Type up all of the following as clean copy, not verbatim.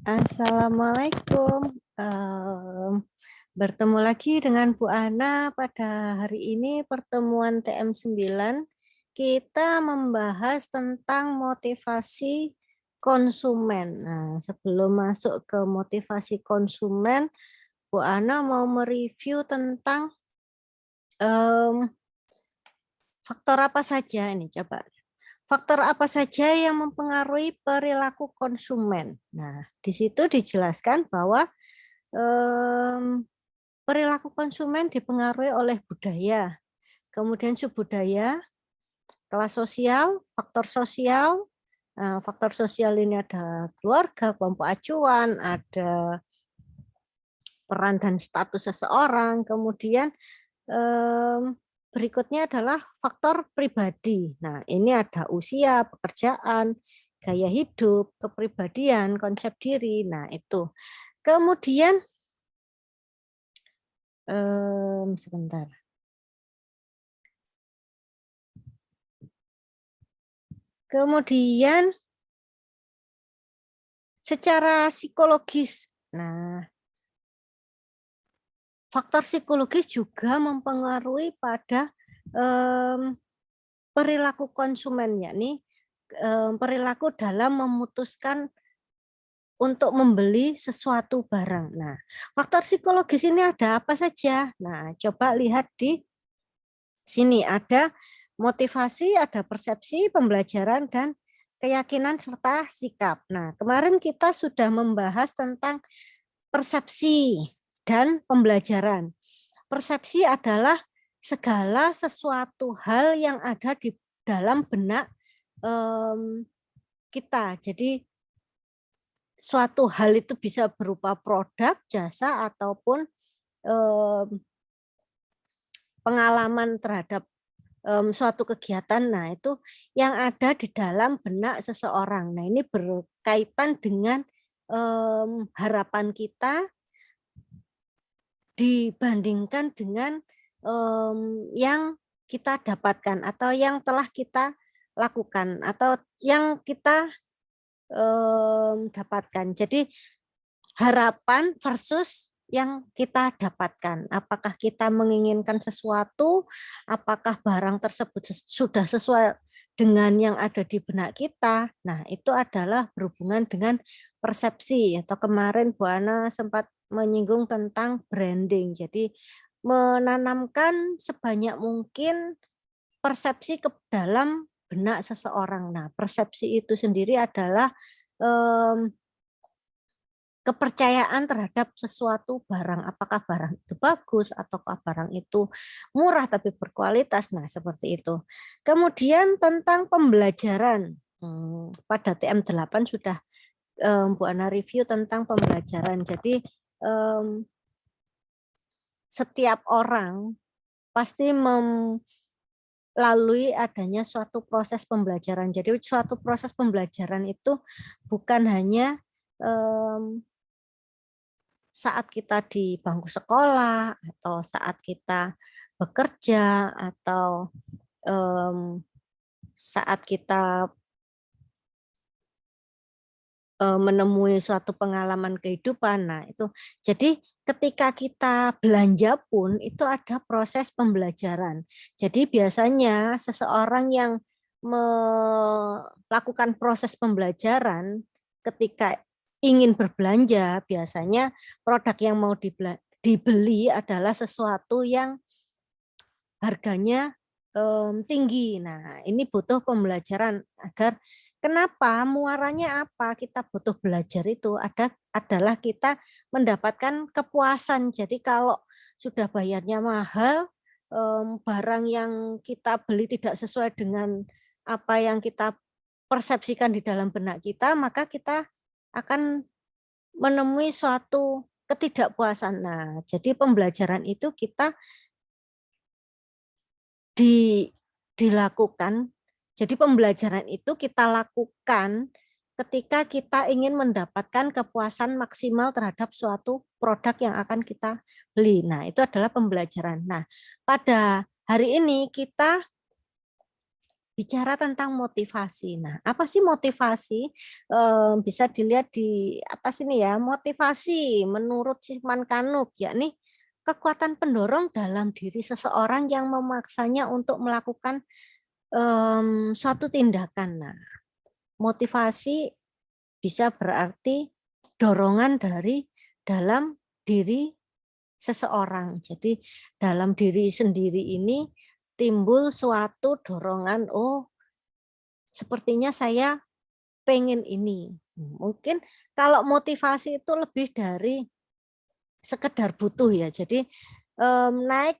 Assalamualaikum. Bertemu lagi dengan Bu Ana pada hari ini pertemuan TM9. Kita membahas tentang motivasi konsumen. Nah, sebelum masuk ke motivasi konsumen, Bu Ana mau mereview tentang faktor apa saja ini coba. Faktor apa saja yang mempengaruhi perilaku konsumen? Nah, di situ dijelaskan bahwa perilaku konsumen dipengaruhi oleh budaya, kemudian subbudaya, kelas sosial, faktor sosial. Nah, faktor sosial ini ada keluarga, kelompok acuan, ada peran dan status seseorang, kemudian berikutnya adalah faktor pribadi. Nah, ini ada usia, pekerjaan, gaya hidup, kepribadian, konsep diri. Nah, itu. Kemudian sebentar. Kemudian secara psikologis. Nah, faktor psikologis juga mempengaruhi pada perilaku konsumen, yakni perilaku dalam memutuskan untuk membeli sesuatu barang. Nah, faktor psikologis ini ada apa saja? Nah, coba lihat di sini ada motivasi, ada persepsi, pembelajaran, dan keyakinan serta sikap. Nah, kemarin kita sudah membahas tentang persepsi dan pembelajaran. Persepsi adalah segala sesuatu hal yang ada di dalam benak kita. Jadi suatu hal itu bisa berupa produk, jasa, ataupun pengalaman terhadap suatu kegiatan. Nah, itu yang ada di dalam benak seseorang. Nah, ini berkaitan dengan harapan kita dibandingkan dengan yang kita dapatkan atau yang telah kita lakukan atau yang kita dapatkan. Jadi harapan versus yang kita dapatkan. Apakah kita menginginkan sesuatu, apakah barang tersebut sudah sesuai dengan yang ada di benak kita. Nah, itu adalah berhubungan dengan persepsi. Atau kemarin Bu Ana sempat menyinggung tentang branding. Jadi menanamkan sebanyak mungkin persepsi ke dalam benak seseorang. Nah, persepsi itu sendiri adalah kepercayaan terhadap sesuatu barang, apakah barang itu bagus ataukah barang itu murah tapi berkualitas. Nah, seperti itu. Kemudian tentang pembelajaran. Pada TM8 sudah Bu Ana review tentang pembelajaran. Jadi setiap orang pasti melalui adanya suatu proses pembelajaran. Jadi suatu proses pembelajaran itu bukan hanya saat kita di bangku sekolah atau saat kita bekerja atau saat kita menemui suatu pengalaman kehidupan. Nah, itu jadi ketika kita belanja pun itu ada proses pembelajaran. Jadi biasanya seseorang yang melakukan proses pembelajaran ketika ingin berbelanja, biasanya produk yang mau dibeli adalah sesuatu yang harganya tinggi. Nah, ini butuh pembelajaran agar kenapa, muaranya apa kita butuh belajar itu adalah kita mendapatkan kepuasan. Jadi kalau sudah bayarnya mahal, barang yang kita beli tidak sesuai dengan apa yang kita persepsikan di dalam benak kita, maka kita akan menemui suatu ketidakpuasan. Nah, jadi pembelajaran itu kita dilakukan. Jadi pembelajaran itu kita lakukan ketika kita ingin mendapatkan kepuasan maksimal terhadap suatu produk yang akan kita beli. Nah, itu adalah pembelajaran. Nah, pada hari ini kita bicara tentang motivasi. Nah, apa sih motivasi? Bisa dilihat di atas ini ya. Motivasi menurut Sigmund Kanuk, yakni kekuatan pendorong dalam diri seseorang yang memaksanya untuk melakukan suatu tindakan. Nah, motivasi bisa berarti dorongan dari dalam diri seseorang. Jadi dalam diri sendiri ini timbul suatu dorongan, oh sepertinya saya pengen ini. Mungkin kalau motivasi itu lebih dari sekedar butuh ya. Jadi naik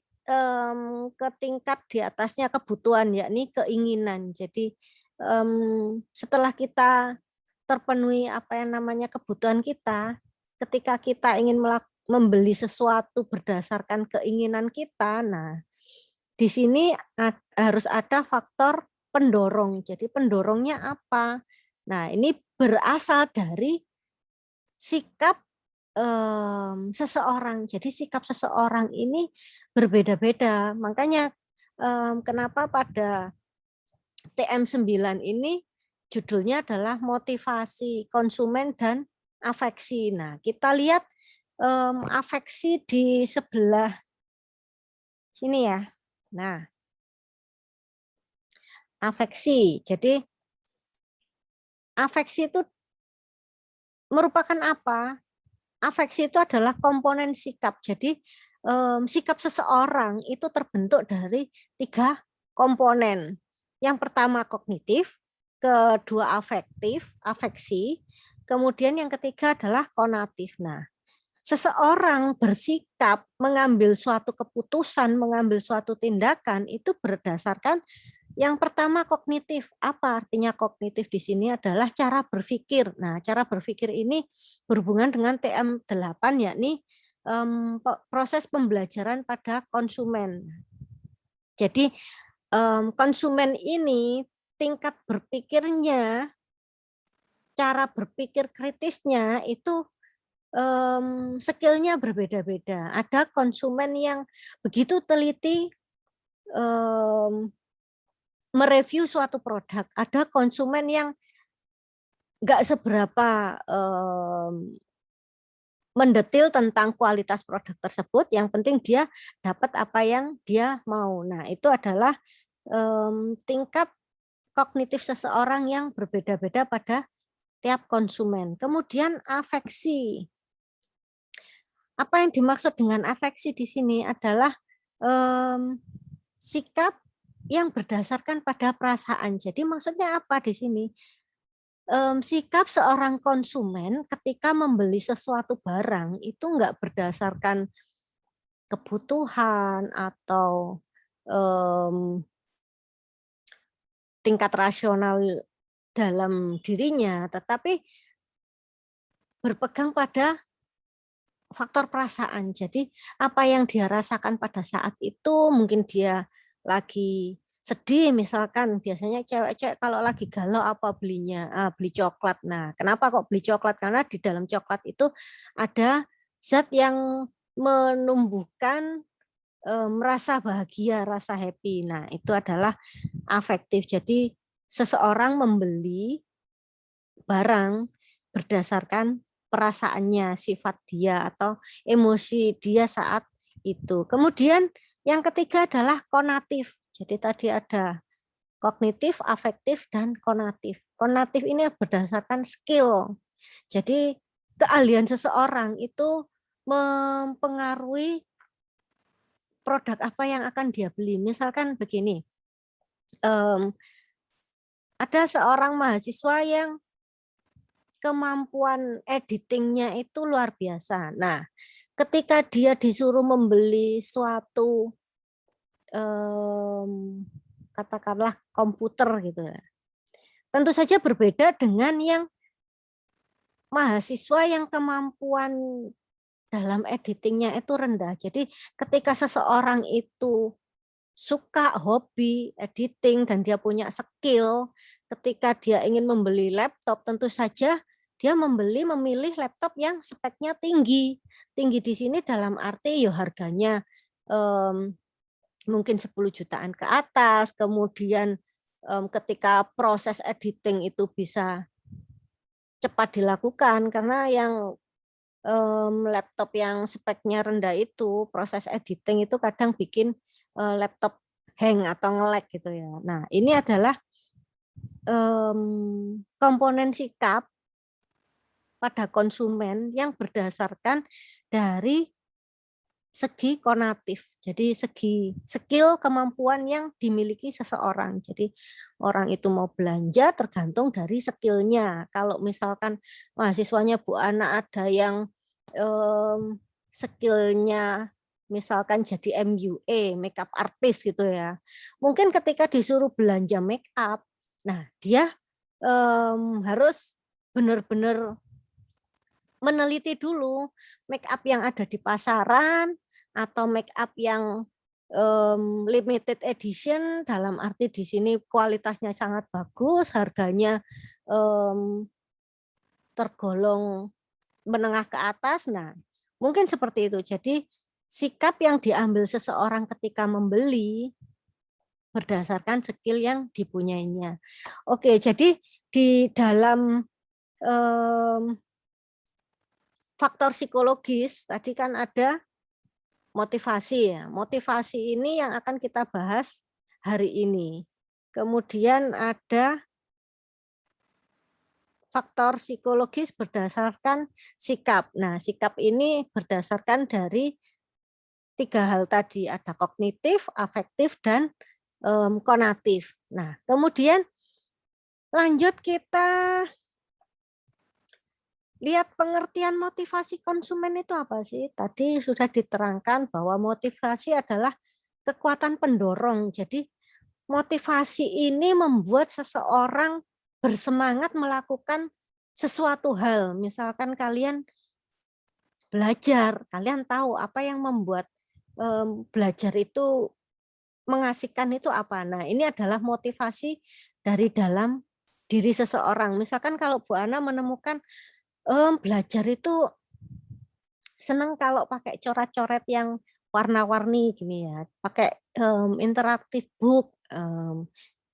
ke tingkat di atasnya kebutuhan, yakni keinginan. Jadi setelah kita terpenuhi apa yang namanya kebutuhan kita, ketika kita ingin membeli sesuatu berdasarkan keinginan kita, nah di sini harus ada faktor pendorong. Jadi pendorongnya apa? Nah, ini berasal dari sikap seseorang. Jadi sikap seseorang ini berbeda-beda. Makanya kenapa pada TM9 ini judulnya adalah motivasi konsumen dan afeksi. Nah, kita lihat afeksi di sebelah sini ya. Nah, afeksi. Jadi afeksi itu merupakan apa? Afeksi itu adalah komponen sikap. Jadi sikap seseorang itu terbentuk dari 3 komponen. Yang pertama kognitif, kedua afektif, afeksi, kemudian yang ketiga adalah konatif. Nah, seseorang bersikap mengambil suatu keputusan, mengambil suatu tindakan itu berdasarkan yang pertama kognitif. Apa artinya kognitif di sini adalah cara berpikir. Nah, cara berpikir ini berhubungan dengan TM8 yakni proses pembelajaran pada konsumen. Jadi konsumen ini tingkat berpikirnya, cara berpikir kritisnya itu skillnya berbeda-beda. Ada konsumen yang begitu teliti mereview suatu produk, ada konsumen yang nggak seberapa mendetil tentang kualitas produk tersebut, yang penting dia dapat apa yang dia mau. Nah, itu adalah tingkat kognitif seseorang yang berbeda-beda pada tiap konsumen. Kemudian afeksi. Apa yang dimaksud dengan afeksi di sini adalah sikap yang berdasarkan pada perasaan. Jadi maksudnya apa di sini? Sikap seorang konsumen ketika membeli sesuatu barang itu enggak berdasarkan kebutuhan atau tingkat rasional dalam dirinya, tetapi berpegang pada faktor perasaan. Jadi apa yang dia rasakan pada saat itu, mungkin dia lagi sedih misalkan, biasanya cewek-cewek kalau lagi galau apa belinya? Beli coklat. Nah, kenapa kok beli coklat? Karena di dalam coklat itu ada zat yang menumbuhkan merasa bahagia, rasa happy. Nah, itu adalah afektif. Jadi seseorang membeli barang berdasarkan perasaannya, sifat dia atau emosi dia saat itu. Kemudian yang ketiga adalah konatif. Jadi tadi ada kognitif, afektif, dan konatif. Konatif ini berdasarkan skill. Jadi keahlian seseorang itu mempengaruhi produk apa yang akan dia beli. Misalkan begini, ada seorang mahasiswa yang kemampuan editingnya itu luar biasa. Nah, ketika dia disuruh membeli suatu katakanlah komputer gitu ya, tentu saja berbeda dengan yang mahasiswa yang kemampuan dalam editingnya itu rendah. Jadi ketika seseorang itu suka hobi editing dan dia punya skill, ketika dia ingin membeli laptop tentu saja dia memilih laptop yang speknya tinggi. Tinggi di sini dalam arti ya harganya mungkin 10 jutaan ke atas, kemudian ketika proses editing itu bisa cepat dilakukan, karena yang laptop yang speknya rendah itu proses editing itu kadang bikin laptop hang atau nge-lag gitu ya. Nah, ini adalah komponen sikap pada konsumen yang berdasarkan dari segi konatif. Jadi segi skill, kemampuan yang dimiliki seseorang. Jadi orang itu mau belanja tergantung dari skillnya. Kalau misalkan mahasiswanya Bu Ana ada yang skillnya misalkan jadi MUA, makeup artist gitu ya. Mungkin ketika disuruh belanja makeup, nah dia harus benar-benar meneliti dulu make up yang ada di pasaran atau make up yang limited edition, dalam arti di sini kualitasnya sangat bagus, harganya tergolong menengah ke atas. Nah, mungkin seperti itu. Jadi sikap yang diambil seseorang ketika membeli berdasarkan skill yang dipunyainya. Oke, jadi di dalam faktor psikologis tadi kan ada motivasi ya. Motivasi ini yang akan kita bahas hari ini. Kemudian ada faktor psikologis berdasarkan sikap. Nah, sikap ini berdasarkan dari 3 hal tadi, ada kognitif, afektif, dan konatif. Nah, kemudian lanjut kita lihat pengertian motivasi konsumen itu apa sih? Tadi sudah diterangkan bahwa motivasi adalah kekuatan pendorong. Jadi motivasi ini membuat seseorang bersemangat melakukan sesuatu hal. Misalkan kalian belajar, kalian tahu apa yang membuat belajar itu mengasihkan itu apa. Nah, ini adalah motivasi dari dalam diri seseorang. Misalkan kalau Bu Ana menemukan belajar itu senang kalau pakai coret-coret yang warna-warni gini ya, pakai interaktif book,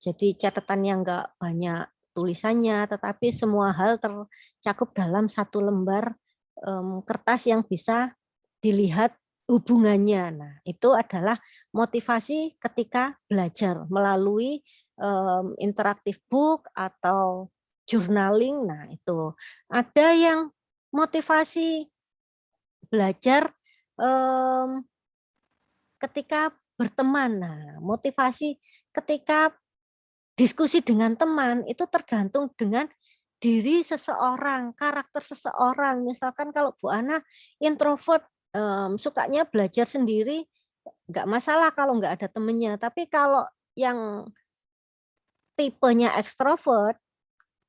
jadi catatan yang enggak banyak tulisannya, tetapi semua hal tercakup dalam satu lembar kertas yang bisa dilihat hubungannya. Nah, itu adalah motivasi ketika belajar melalui interaktif book atau journaling. Nah, itu ada yang motivasi belajar ketika berteman. Nah, motivasi ketika diskusi dengan teman itu tergantung dengan diri seseorang, karakter seseorang. Misalkan kalau Bu Ana introvert, sukanya belajar sendiri, nggak masalah kalau nggak ada temennya. Tapi kalau yang tipenya ekstrovert,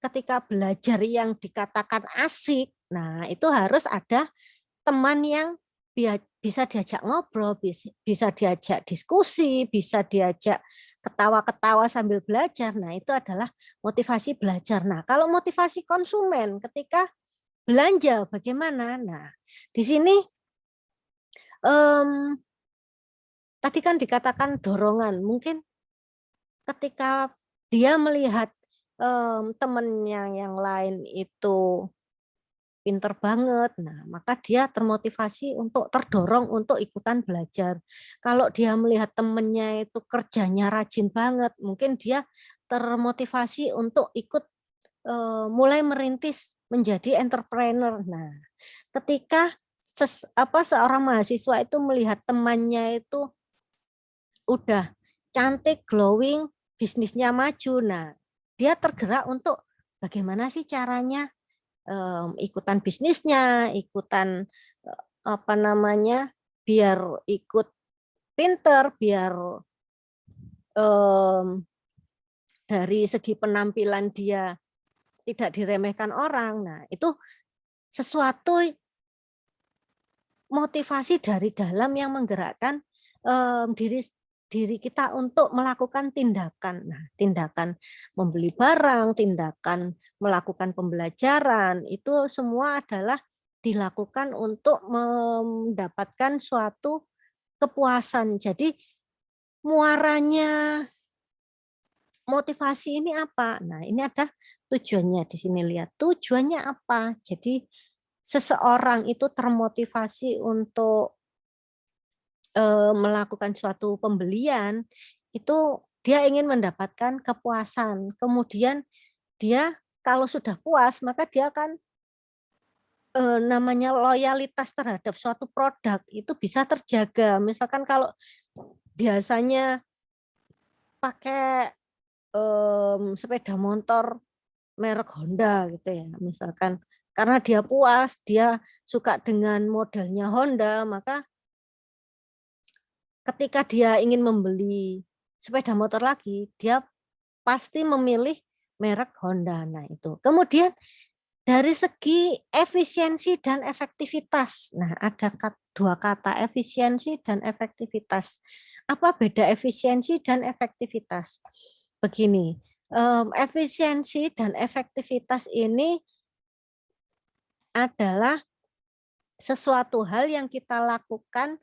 ketika belajar yang dikatakan asik, nah itu harus ada teman yang bisa diajak ngobrol, bisa diajak diskusi, bisa diajak ketawa-ketawa sambil belajar. Nah, itu adalah motivasi belajar. Nah, kalau motivasi konsumen ketika belanja bagaimana? Nah, di sini tadi kan dikatakan dorongan. Mungkin ketika dia melihat temannya yang lain itu pinter banget. Nah, maka dia termotivasi untuk terdorong untuk ikutan belajar. Kalau dia melihat temennya itu kerjanya rajin banget, mungkin dia termotivasi untuk ikut mulai merintis menjadi entrepreneur. Nah, ketika seorang mahasiswa itu melihat temannya itu udah cantik, glowing, bisnisnya maju. Nah, dia tergerak untuk bagaimana sih caranya ikutan bisnisnya, ikutan apa namanya, biar ikut pinter, biar dari segi penampilan dia tidak diremehkan orang. Nah, itu sesuatu motivasi dari dalam yang menggerakkan diri kita untuk melakukan tindakan. Nah, tindakan membeli barang, tindakan melakukan pembelajaran, itu semua adalah dilakukan untuk mendapatkan suatu kepuasan. Jadi muaranya motivasi ini apa? Nah, ini ada tujuannya di sini, lihat. Tujuannya apa? Jadi seseorang itu termotivasi untuk melakukan suatu pembelian, itu dia ingin mendapatkan kepuasan. Kemudian dia kalau sudah puas, maka dia akan namanya loyalitas terhadap suatu produk itu bisa terjaga. Misalkan kalau biasanya pakai sepeda motor merek Honda gitu ya, misalkan karena dia puas, dia suka dengan modelnya Honda, maka ketika dia ingin membeli sepeda motor lagi, dia pasti memilih merek Honda. Nah, itu. Kemudian dari segi efisiensi dan efektivitas. Nah, ada dua kata, efisiensi dan efektivitas. Apa beda efisiensi dan efektivitas? Begini, efisiensi dan efektivitas ini adalah sesuatu hal yang kita lakukan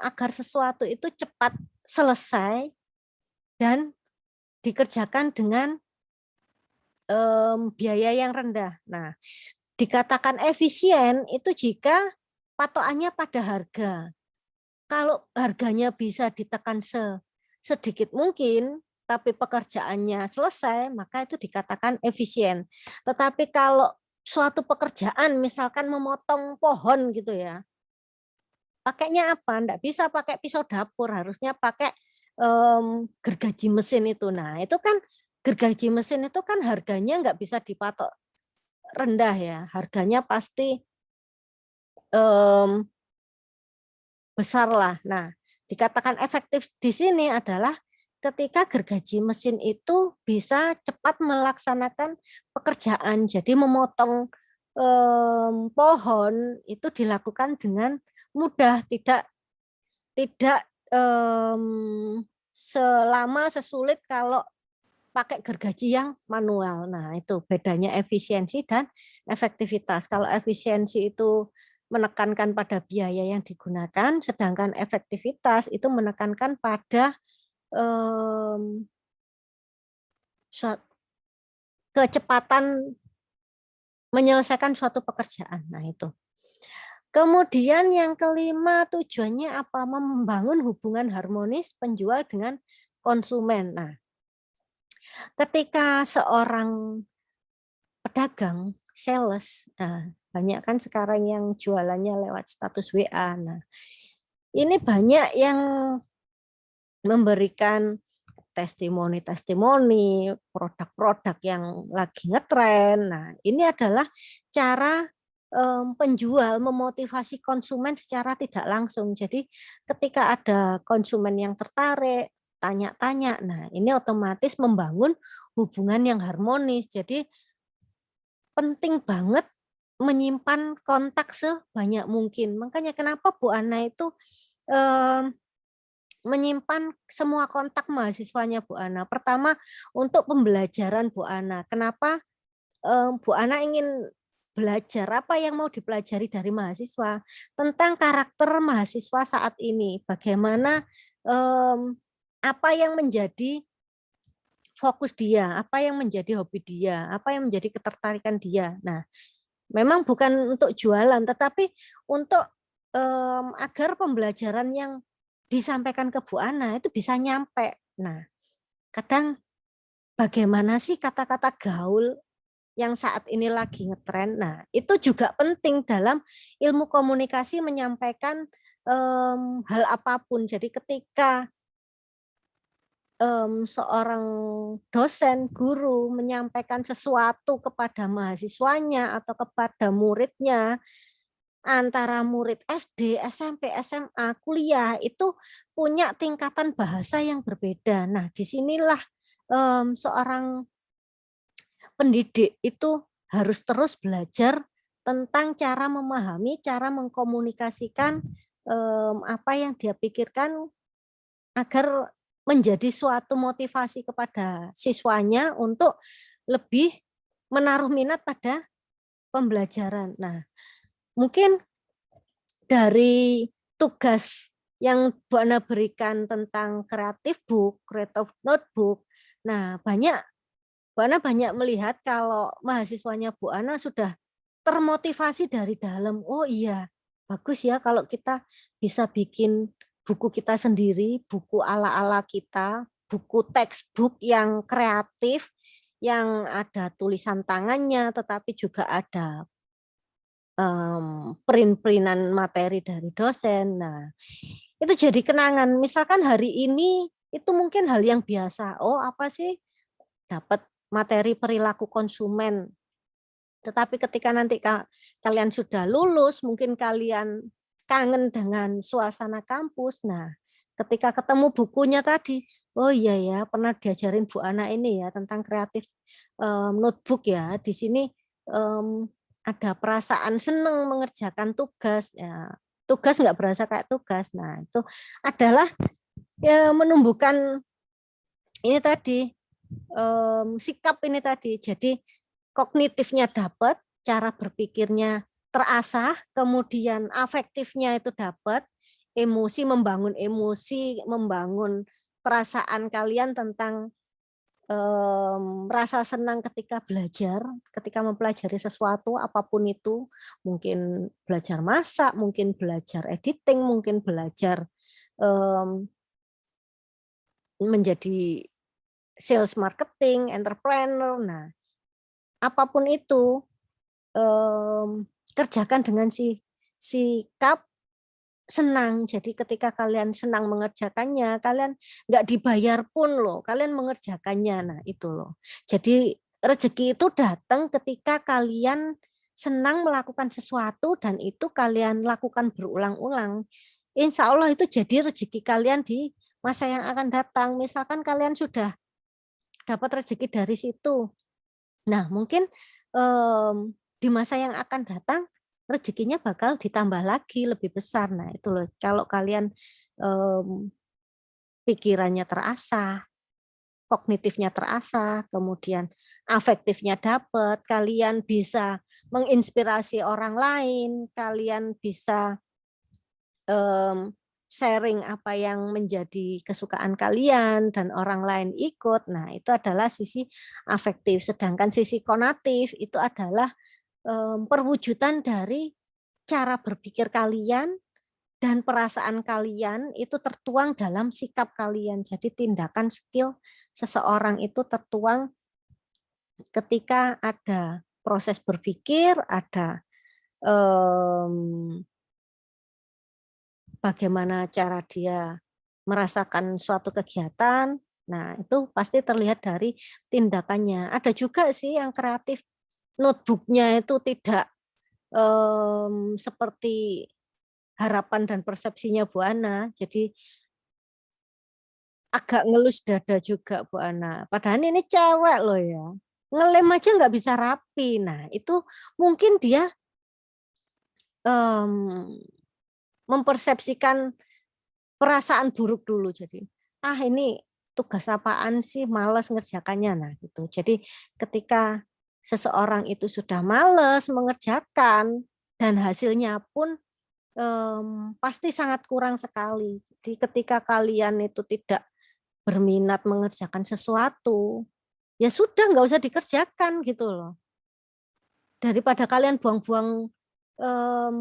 agar sesuatu itu cepat selesai dan dikerjakan dengan biaya yang rendah. Nah, dikatakan efisien itu jika patokannya pada harga. Kalau harganya bisa ditekan sedikit mungkin, tapi pekerjaannya selesai, maka itu dikatakan efisien. Tetapi kalau suatu pekerjaan, misalkan memotong pohon gitu ya, pakainya apa? Nggak bisa pakai pisau dapur, harusnya pakai gergaji mesin itu. Nah, itu kan gergaji mesin itu kan harganya nggak bisa dipatok rendah ya, harganya pasti besar lah. Nah, dikatakan efektif di sini adalah ketika gergaji mesin itu bisa cepat melaksanakan pekerjaan. Jadi memotong pohon itu dilakukan dengan mudah, tidak selama sesulit kalau pakai gergaji yang manual. Nah, itu bedanya efisiensi dan efektivitas. Kalau efisiensi itu menekankan pada biaya yang digunakan, sedangkan efektivitas itu menekankan pada kecepatan menyelesaikan suatu pekerjaan. Nah, itu. Kemudian yang kelima, tujuannya apa? Membangun hubungan harmonis penjual dengan konsumen. Nah, ketika seorang pedagang, sales, nah, banyak kan sekarang yang jualannya lewat status WA. Nah, ini banyak yang memberikan testimoni-testimoni, produk-produk yang lagi ngetren. Nah, ini adalah cara penjual memotivasi konsumen secara tidak langsung. Jadi ketika ada konsumen yang tertarik, tanya-tanya, nah ini otomatis membangun hubungan yang harmonis. Jadi penting banget menyimpan kontak sebanyak mungkin. Makanya kenapa Bu Ana itu menyimpan semua kontak mahasiswanya Bu Ana. Pertama untuk pembelajaran Bu Ana. Kenapa Bu Ana ingin belajar, apa yang mau dipelajari dari mahasiswa tentang karakter mahasiswa saat ini, bagaimana apa yang menjadi fokus dia, apa yang menjadi hobi dia, apa yang menjadi ketertarikan dia. Nah, memang bukan untuk jualan, tetapi untuk agar pembelajaran yang disampaikan ke Bu Ana itu bisa nyampe. Nah, kadang bagaimana sih kata-kata gaul yang saat ini lagi ngetren. Nah, itu juga penting dalam ilmu komunikasi menyampaikan hal apapun. Jadi ketika seorang dosen, guru menyampaikan sesuatu kepada mahasiswanya atau kepada muridnya, antara murid SD, SMP, SMA, kuliah itu punya tingkatan bahasa yang berbeda. Nah, disinilah seorang pendidik itu harus terus belajar tentang cara memahami, cara mengkomunikasikan apa yang dia pikirkan agar menjadi suatu motivasi kepada siswanya untuk lebih menaruh minat pada pembelajaran. Nah, mungkin dari tugas yang Bu Ana berikan tentang kreatif book, creative notebook, Nah, Bu Ana banyak melihat kalau mahasiswanya Bu Ana sudah termotivasi dari dalam. Oh iya, bagus ya kalau kita bisa bikin buku kita sendiri, buku ala-ala kita, buku textbook yang kreatif, yang ada tulisan tangannya, tetapi juga ada print-printan materi dari dosen. Nah, itu jadi kenangan. Misalkan hari ini itu mungkin hal yang biasa. Oh, apa sih? Dapat materi perilaku konsumen. Tetapi ketika nanti kalian sudah lulus, mungkin kalian kangen dengan suasana kampus. Nah, ketika ketemu bukunya tadi, oh iya ya, pernah diajarin Bu Ana ini ya tentang kreatif notebook ya. Di sini ada perasaan senang mengerjakan tugas. Ya, tugas nggak berasa kayak tugas. Nah, itu adalah ya, menumbuhkan ini tadi sikap ini tadi. Jadi kognitifnya dapat, cara berpikirnya terasah, kemudian afektifnya itu dapat, emosi, membangun perasaan kalian tentang rasa senang ketika belajar, ketika mempelajari sesuatu apapun itu, mungkin belajar masak, mungkin belajar editing, mungkin belajar menjadi sales marketing, entrepreneur. Nah, apapun itu kerjakan dengan sikap senang. Jadi ketika kalian senang mengerjakannya, kalian nggak dibayar pun loh, kalian mengerjakannya. Nah itu loh. Jadi rezeki itu datang ketika kalian senang melakukan sesuatu dan itu kalian lakukan berulang-ulang. Insya Allah itu jadi rezeki kalian di masa yang akan datang. Misalkan kalian sudah dapat rezeki dari situ. Nah mungkin di masa yang akan datang rezekinya bakal ditambah lagi lebih besar. Nah itu loh, kalau kalian pikirannya terasah, kognitifnya terasah, kemudian afektifnya dapat, kalian bisa menginspirasi orang lain, kalian bisa sharing apa yang menjadi kesukaan kalian dan orang lain ikut. Nah itu adalah sisi afektif. Sedangkan sisi konatif itu adalah perwujudan dari cara berpikir kalian dan perasaan kalian itu tertuang dalam sikap kalian. Jadi tindakan skill seseorang itu tertuang ketika ada proses berpikir, ada bagaimana cara dia merasakan suatu kegiatan. Nah, itu pasti terlihat dari tindakannya. Ada juga sih yang kreatif, notebooknya itu tidak seperti harapan dan persepsinya Bu Ana. Jadi agak ngelus dada juga Bu Ana. Padahal ini cewek loh ya. Ngelem aja nggak bisa rapi. Nah itu mungkin dia mempersepsikan perasaan buruk dulu. Jadi ini tugas apaan sih, malas ngerjakannya. Nah gitu. Jadi ketika seseorang itu sudah malas mengerjakan dan hasilnya pun pasti sangat kurang sekali. Jadi ketika kalian itu tidak berminat mengerjakan sesuatu, ya sudah nggak usah dikerjakan gitu loh. Daripada kalian buang-buang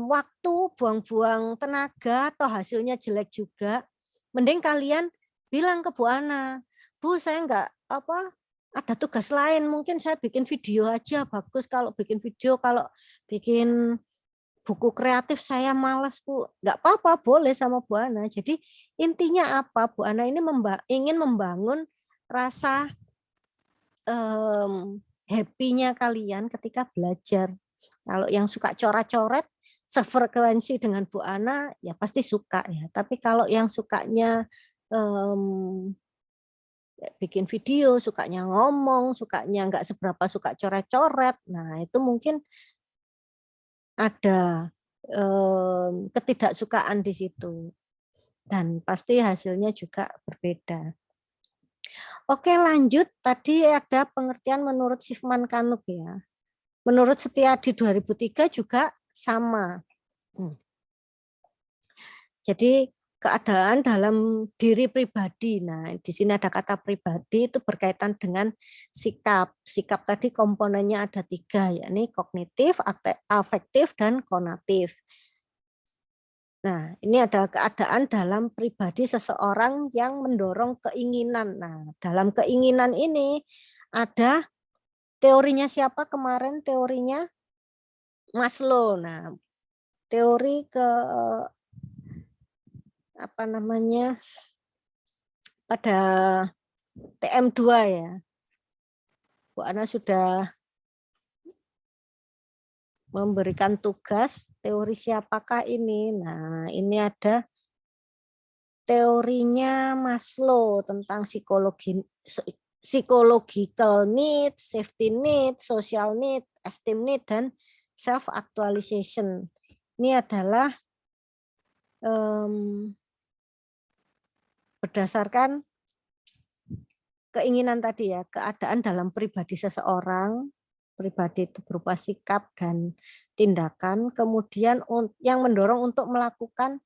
waktu, buang-buang tenaga, atau hasilnya jelek juga, mending kalian bilang ke Bu Ana, Bu saya nggak ada tugas lain, mungkin saya bikin video aja bagus. Kalau bikin video, kalau bikin buku kreatif saya malas Bu, nggak apa-apa, boleh sama Bu Ana. Jadi intinya apa, Bu Ana ini ingin membangun rasa happy-nya kalian ketika belajar. Kalau yang suka coret-coret, sefrekuensi dengan Bu Ana, ya pasti suka ya. Tapi kalau yang sukanya bikin video, sukanya ngomong, sukanya nggak seberapa suka coret-coret, nah itu mungkin ada ketidaksukaan di situ. Dan pasti hasilnya juga berbeda. Oke lanjut, tadi ada pengertian menurut Sifman Kanuk ya. Menurut Setiadi 2003 juga sama. Jadi keadaan dalam diri pribadi. Nah, di sini ada kata pribadi itu berkaitan dengan sikap. Sikap tadi komponennya ada 3, yakni kognitif, afektif, dan konatif. Nah, ini adalah keadaan dalam pribadi seseorang yang mendorong keinginan. Nah, dalam keinginan ini ada teorinya siapa kemarin? Teorinya Maslow. Nah, teori apa namanya? Pada TM2 ya. Bu Ana sudah memberikan tugas teori siapakah ini. Nah, ini ada teorinya Maslow tentang psychological need, safety need, social need, esteem need, dan self actualization. Ini adalah berdasarkan keinginan tadi ya, keadaan dalam pribadi seseorang. Pribadi itu berupa sikap dan tindakan, kemudian yang mendorong untuk melakukan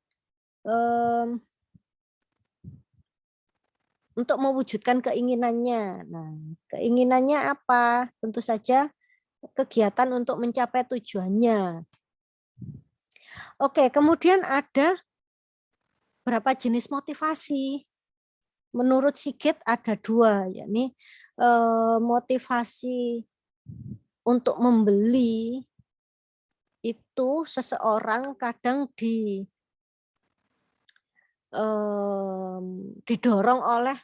untuk mewujudkan keinginannya. Nah, keinginannya apa? Tentu saja kegiatan untuk mencapai tujuannya. Oke, kemudian ada berapa jenis motivasi? Menurut Sigit ada 2, yakni motivasi untuk membeli itu seseorang kadang didorong oleh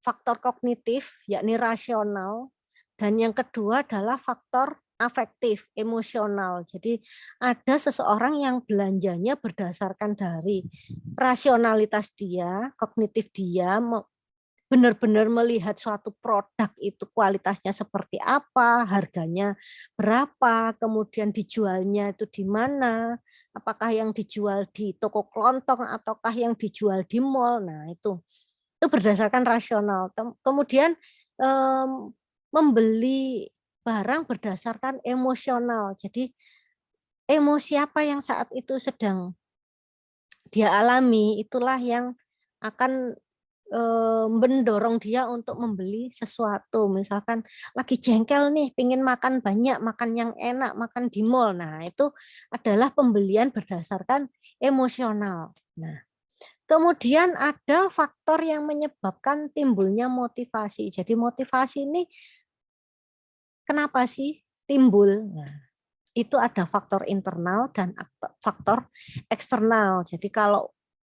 faktor kognitif, yakni rasional, dan yang kedua adalah faktor afektif, emosional. Jadi ada seseorang yang belanjanya berdasarkan dari rasionalitas dia, kognitif dia, benar-benar melihat suatu produk itu kualitasnya seperti apa, harganya berapa, kemudian dijualnya itu di mana, apakah yang dijual di toko kelontong ataukah yang dijual di mall. Nah, itu berdasarkan rasional. Kemudian membeli barang berdasarkan emosional. Jadi emosi apa yang saat itu sedang dia alami, itulah yang akan mendorong dia untuk membeli sesuatu. Misalkan lagi jengkel nih, pingin makan banyak, makan yang enak, makan di mall. Nah, itu adalah pembelian berdasarkan emosional. Nah, kemudian ada faktor yang menyebabkan timbulnya motivasi. Jadi motivasi ini kenapa sih timbul? Nah, itu ada faktor internal dan faktor eksternal. Jadi kalau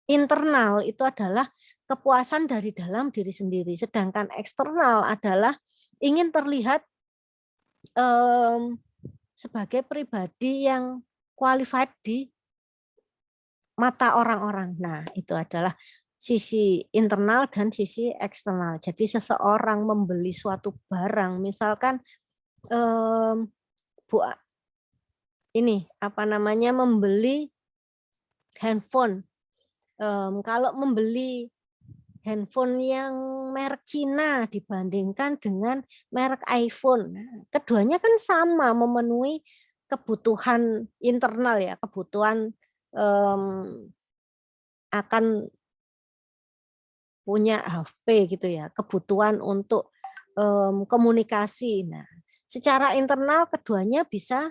internal itu adalah kepuasan dari dalam diri sendiri, sedangkan eksternal adalah ingin terlihat sebagai pribadi yang qualified di mata orang-orang. Nah, itu adalah sisi internal dan sisi eksternal. Jadi seseorang membeli suatu barang, misalkan Bu ini apa namanya membeli handphone. Kalau membeli handphone yang merek Cina dibandingkan dengan merek iPhone, nah, keduanya kan sama memenuhi kebutuhan internal ya, kebutuhan akan punya HP gitu ya, kebutuhan untuk komunikasi. Nah, secara internal keduanya bisa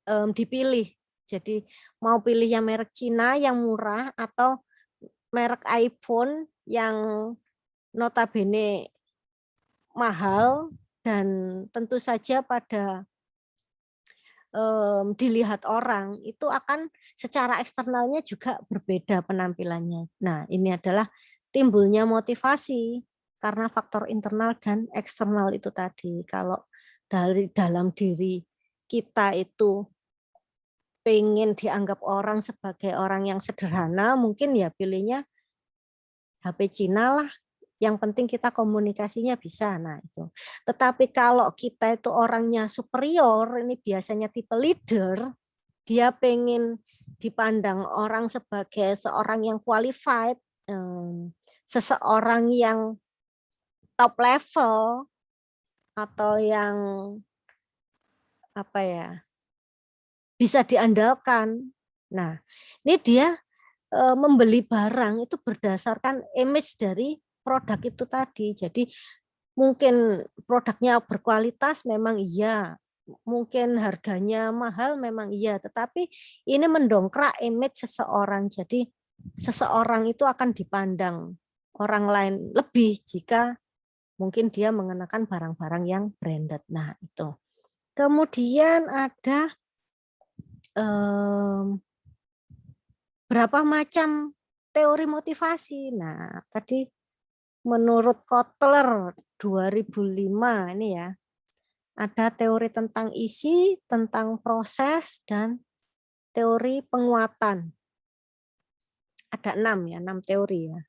dipilih. Jadi mau pilih yang merek Cina yang murah atau merek iPhone yang notabene mahal dan tentu saja pada dilihat orang itu akan secara eksternalnya juga berbeda penampilannya. Nah, ini adalah timbulnya motivasi karena faktor internal dan eksternal itu tadi. Kalau dari dalam diri kita itu pengen dianggap orang sebagai orang yang sederhana, mungkin ya pilihnya HP Cina lah. Yang penting kita komunikasinya bisa. Nah, itu. Tetapi kalau kita itu orangnya superior, ini biasanya tipe leader, dia pengen dipandang orang sebagai seorang yang qualified, seseorang yang top level atau yang apa ya bisa diandalkan. Nah, ini dia membeli barang itu berdasarkan image dari produk itu tadi. Jadi mungkin produknya berkualitas memang iya, mungkin harganya mahal memang iya, tetapi ini mendongkrak image seseorang. Jadi seseorang itu akan dipandang orang lain lebih jika mungkin dia mengenakan barang-barang yang branded. Nah, itu. Kemudian ada berapa macam teori motivasi. Nah, tadi menurut Kotler 2005 ini ya, ada teori tentang isi, tentang proses, dan teori penguatan. Ada 6 ya, 6 teori ya.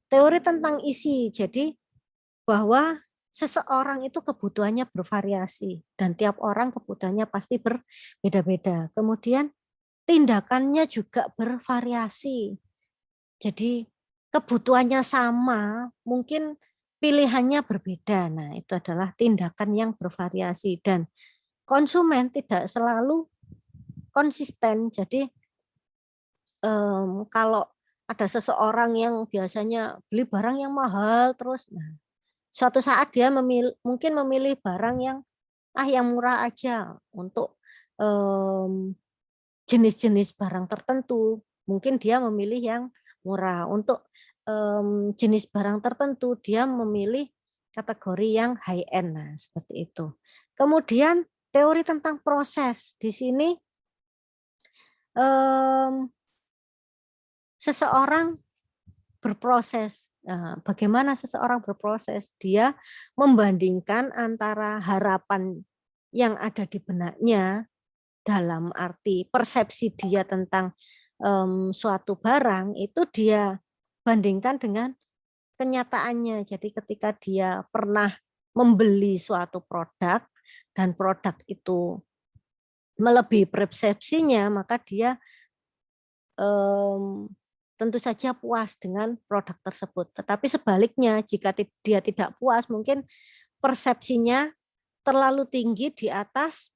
Teori tentang isi, jadi bahwa seseorang itu kebutuhannya bervariasi dan tiap orang kebutuhannya pasti berbeda-beda. Kemudian tindakannya juga bervariasi. Jadi kebutuhannya sama, mungkin pilihannya berbeda. Nah, itu adalah tindakan yang bervariasi dan konsumen tidak selalu konsisten. Jadi kalau ada seseorang yang biasanya beli barang yang mahal terus, nah, suatu saat dia mungkin memilih barang yang yang murah aja untuk jenis-jenis barang tertentu. Mungkin dia memilih yang murah. Untuk jenis barang tertentu dia memilih kategori yang high end. Nah, seperti itu. Kemudian teori tentang proses. Di sini seseorang berproses. Bagaimana seseorang berproses? Dia membandingkan antara harapan yang ada di benaknya dalam arti persepsi dia tentang suatu barang itu dia bandingkan dengan kenyataannya. Jadi ketika dia pernah membeli suatu produk dan produk itu melebihi persepsinya, maka dia tentu saja puas dengan produk tersebut. Tetapi sebaliknya, jika dia tidak puas, mungkin persepsinya terlalu tinggi di atas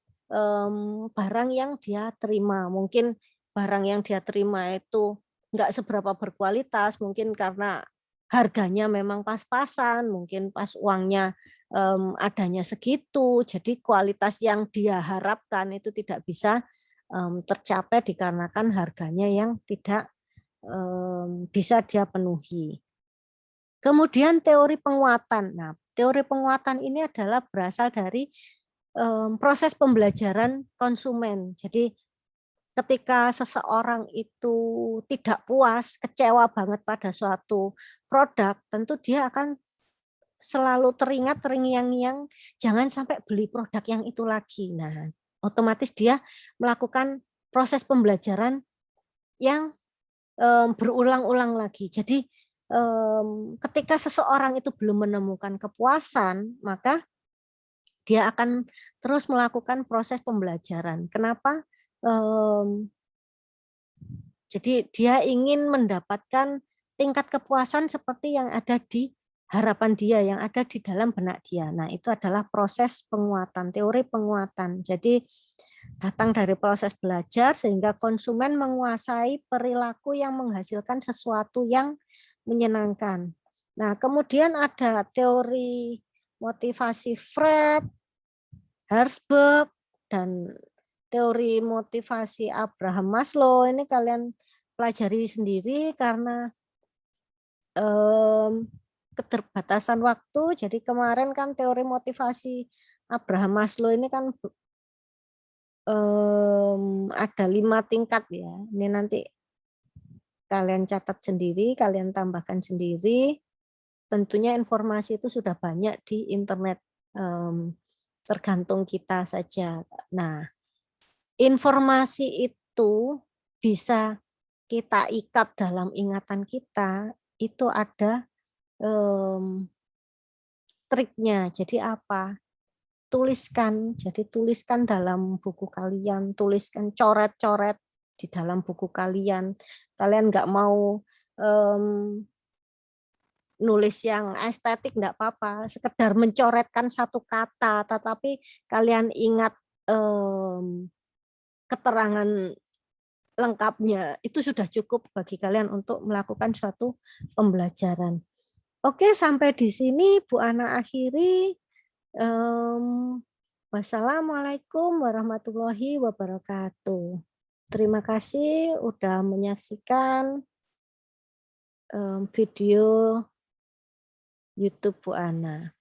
barang yang dia terima. Mungkin barang yang dia terima itu nggak seberapa berkualitas, mungkin karena harganya memang pas-pasan, mungkin pas uangnya adanya segitu, jadi kualitas yang dia harapkan itu tidak bisa tercapai dikarenakan harganya yang tidak bisa dia penuhi. Kemudian teori penguatan. Nah, teori penguatan ini adalah berasal dari proses pembelajaran konsumen. Jadi ketika seseorang itu tidak puas, kecewa banget pada suatu produk, tentu dia akan selalu teringat terngiang-ngiang jangan sampai beli produk yang itu lagi. Nah, otomatis dia melakukan proses pembelajaran yang berulang-ulang lagi. Jadi ketika seseorang itu belum menemukan kepuasan, maka dia akan terus melakukan proses pembelajaran. Kenapa? Jadi dia ingin mendapatkan tingkat kepuasan seperti yang ada di harapan dia, yang ada di dalam benak dia. Nah, itu adalah proses penguatan, teori penguatan. Jadi datang dari proses belajar sehingga konsumen menguasai perilaku yang menghasilkan sesuatu yang menyenangkan. Nah, kemudian ada teori motivasi Fred, Herzberg, dan teori motivasi Abraham Maslow. Ini kalian pelajari sendiri karena keterbatasan waktu. Jadi kemarin kan teori motivasi Abraham Maslow ini kan ada 5 tingkat ya. Ini nanti kalian catat sendiri, kalian tambahkan sendiri. Tentunya informasi itu sudah banyak di internet, tergantung kita saja. Nah, informasi itu bisa kita ikat dalam ingatan kita, itu ada triknya. Jadi apa? Tuliskan. Jadi tuliskan dalam buku kalian, tuliskan coret-coret di dalam buku kalian. Kalian nggak mau nulis yang estetik nggak apa-apa, sekedar mencoretkan satu kata, tetapi kalian ingat keterangan lengkapnya itu sudah cukup bagi kalian untuk melakukan suatu pembelajaran. Oke, sampai di sini Bu Ana akhiri. Wassalamualaikum warahmatullahi wabarakatuh. Terima kasih udah menyaksikan video YouTube Bu Ana.